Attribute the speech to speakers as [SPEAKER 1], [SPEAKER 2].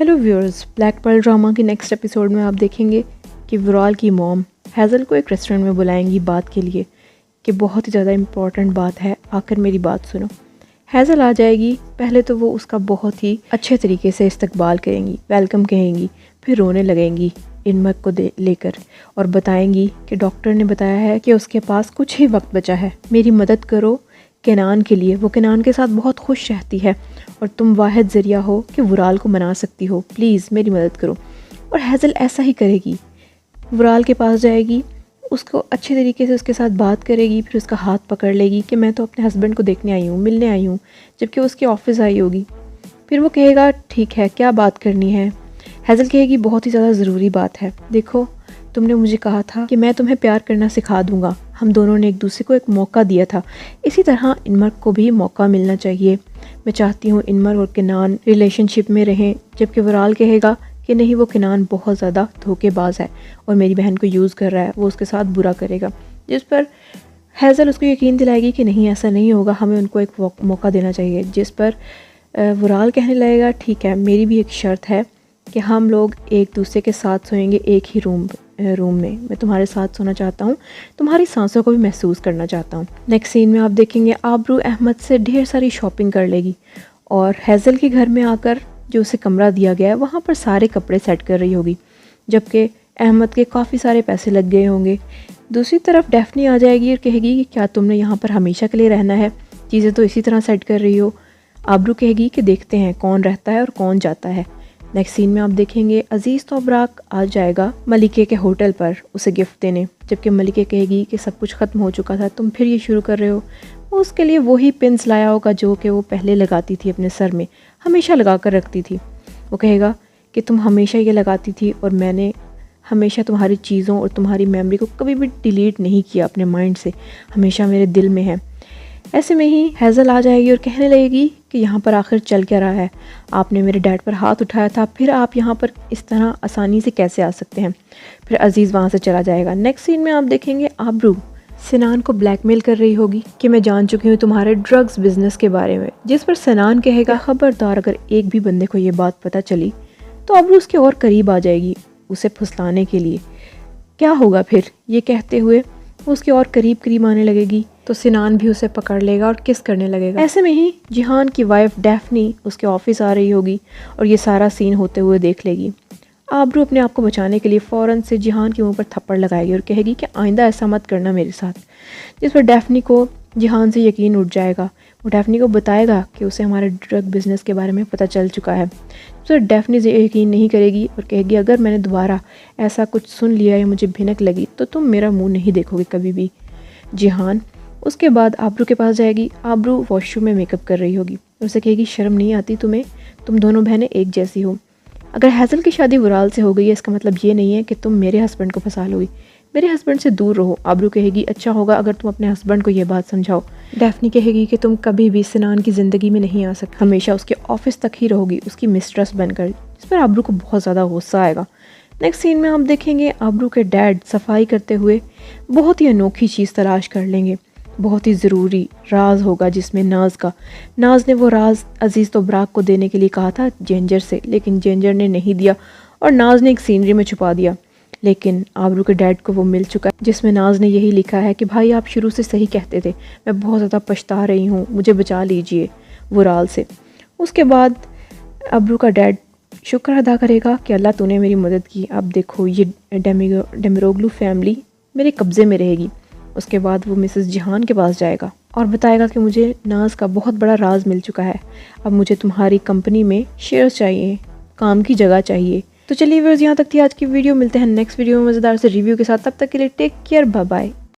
[SPEAKER 1] Hello viewers, black pearl drama के next episode में आप देखेंगे कि वुराल की मॉम हैज़ल को एक रेस्टोरेंट में बुलाएंगी बात के लिए कि बहुत ही ज़्यादा इम्पॉर्टेंट बात है, आकर मेरी बात सुनो। हैज़ल आ जाएगी। पहले तो वो उसका बहुत ही अच्छे तरीके से इस्तकबाल करेंगी, वेलकम कहेंगी, फिर रोने लगेंगी इनमक को लेकर और बताएंगी कि डॉक्टर ने बताया है कि उसके पास कुछ ही वक्त बचा है, मेरी मदद करो केनान के लिए। वो केनान के साथ बहुत खुश रहती है और तुम वाहिद ज़रिया हो कि वुराल को मना सकती हो, प्लीज़ मेरी मदद करो। और हैज़ल ऐसा ही करेगी, वुराल के पास जाएगी, उसको अच्छे तरीके से उसके साथ बात करेगी, फिर उसका हाथ पकड़ लेगी कि मैं तो अपने हस्बैंड को देखने आई हूँ, मिलने आई हूँ, जबकि उसके ऑफिस आई होगी। फिर वो कहेगा ठीक है, क्या बात करनी है। हैज़ल कहेगी बहुत ही ज़्यादा ज़रूरी बात है, देखो तुमने मुझे कहा था कि मैं तुम्हें प्यार करना सिखा दूंगा, हम दोनों ने एक दूसरे को एक मौका दिया था, इसी तरह इनमर को भी मौका मिलना चाहिए। मैं चाहती हूँ इनमर और केनान रिलेशनशिप में रहें। जबकि वुराल कहेगा कि नहीं, वो केनान बहुत ज़्यादा धोखेबाज है और मेरी बहन को यूज़ कर रहा है, वो उसके साथ बुरा करेगा। जिस पर हैज़ल उसको यकीन दिलाएगी कि नहीं, ऐसा नहीं होगा, हमें उनको एक मौका देना चाहिए। जिस पर वुराल कहने लगेगा ठीक है, मेरी भी एक शर्त है कि हम लोग एक दूसरे के साथ सोएंगे एक ही रूम में, मैं तुम्हारे साथ सोना चाहता हूँ, तुम्हारी सांसों को भी महसूस करना चाहता हूँ। नेक्स्ट सीन में आप देखेंगे आबरू अहमद से ढेर सारी शॉपिंग कर लेगी और हैज़ल के घर में आकर जो उसे कमरा दिया गया है वहाँ पर सारे कपड़े सेट कर रही होगी, जबकि अहमद के काफ़ी सारे पैसे लग गए होंगे। दूसरी तरफ डैफ्नी आ जाएगी और कहेगी कि क्या तुमने यहाँ पर हमेशा के लिए रहना है, चीज़ें तो इसी तरह सेट कर रही हो। आबरू कहेगी कि देखते हैं कौन रहता है और कौन जाता है। नेक्स्ट सीन में आप देखेंगे अजीज़ तोबराक आ जाएगा मलिके के होटल पर उसे गिफ्ट देने, जबकि मलिके कहेगी कि सब कुछ ख़त्म हो चुका था, तुम फिर ये शुरू कर रहे हो। वो उसके लिए वही पिन्स लाया होगा जो कि वो पहले लगाती थी अपने सर में, हमेशा लगा कर रखती थी। वो कहेगा कि तुम हमेशा ये लगाती थी और मैंने हमेशा तुम्हारी चीज़ों और तुम्हारी मेमोरी को कभी भी डिलीट नहीं किया अपने माइंड से, हमेशा मेरे दिल में है। ऐसे में ही हैज़ल आ जाएगी और कहने लगेगी कि यहाँ पर आखिर चल क्या रहा है, आपने मेरे डैड पर हाथ उठाया था, फिर आप यहाँ पर इस तरह आसानी से कैसे आ सकते हैं। फिर अजीज़ वहाँ से चला जाएगा। नेक्स्ट सीन में आप देखेंगे आबरू सिनान को ब्लैकमेल कर रही होगी कि मैं जान चुकी हूँ तुम्हारे ड्रग्स बिजनेस के बारे में। जिस पर सिनान कहेगा खबरदार, अगर एक भी बंदे को ये बात पता चली तो आबरू उसके और करीब आ जाएगी उसे फुसलाने के लिए। क्या होगा फिर, ये कहते हुए वो उसके और करीब आने लगेगी तो सिनान भी उसे पकड़ लेगा और किस करने लगेगा। ऐसे में ही जिहान की वाइफ डैफ्नी उसके ऑफिस आ रही होगी और ये सारा सीन होते हुए देख लेगी। आबरू अपने आप को बचाने के लिए फ़ौरन से जिहान के मुंह पर थप्पड़ लगाएगी और कहेगी कि आइंदा ऐसा मत करना मेरे साथ। जिस पर डैफ्नी को जिहान से यकीन उठ जाएगा। वो डैफ्नी को बताएगा कि उसे हमारे ड्रग बिजनेस के बारे में पता चल चुका है। तो डैफ्नी से यकीन नहीं करेगी और कहेगी अगर मैंने दोबारा ऐसा कुछ सुन लिया या मुझे भिनक लगी तो तुम मेरा मुंह नहीं देखोगे कभी भी, जिहान। उसके बाद आबरू के पास जाएगी। आबरू वॉशरूम में मेकअप कर रही होगी और उसे कहेगी शर्म नहीं आती तुम्हें, तुम दोनों बहनें एक जैसी हो। अगर हैज़ल की शादी वुराल से हो गई है इसका मतलब ये नहीं है कि तुम मेरे हस्बैंड को फंसा लोगी, मेरे हस्बैंड से दूर रहो। आबरू कहेगी अच्छा होगा अगर तुम अपने हस्बैंड को ये बात समझाओ। डैफ्नी कहेगी कि तुम कभी भी सिनान की ज़िंदगी में नहीं आ सकती, हमेशा उसके ऑफिस तक ही रहोगी उसकी मिस्ट्रेस बनकर। इस पर आबरू को बहुत ज़्यादा गुस्सा आएगा। नेक्स्ट सीन में आप देखेंगे आबरू के डैड सफाई करते हुए बहुत ही अनोखी चीज़ तलाश कर लेंगे, बहुत ही ज़रूरी राज होगा जिसमें नाज ने वो राज अजीज़ तोबराक को देने के लिए कहा था जेंजर से, लेकिन जेंजर ने नहीं दिया और नाज ने एक सीनरी में छुपा दिया। लेकिन आबरू के डैड को वो मिल चुका है जिसमें नाज ने यही लिखा है कि भाई आप शुरू से सही कहते थे, मैं बहुत ज़्यादा पछता रही हूँ, मुझे बचा लीजिए वुराल से। उसके बाद आबरू का डैड शुक्र अदा करेगा कि अल्लाह तूने मेरी मदद की, अब देखो ये डेमिरोग्लू फैमिली मेरे कब्ज़े में रहेगी। उसके बाद वो मिसेस जिहान के पास जाएगा और बताएगा कि मुझे नाज का बहुत बड़ा राज मिल चुका है, अब मुझे तुम्हारी कंपनी में शेयर्स चाहिए, काम की जगह चाहिए। तो चलिए व्यूअर्स, यहाँ तक थी आज की वीडियो, मिलते हैं नेक्स्ट वीडियो में मज़ेदार से रिव्यू के साथ। तब तक के लिए टेक केयर, बाय बाय।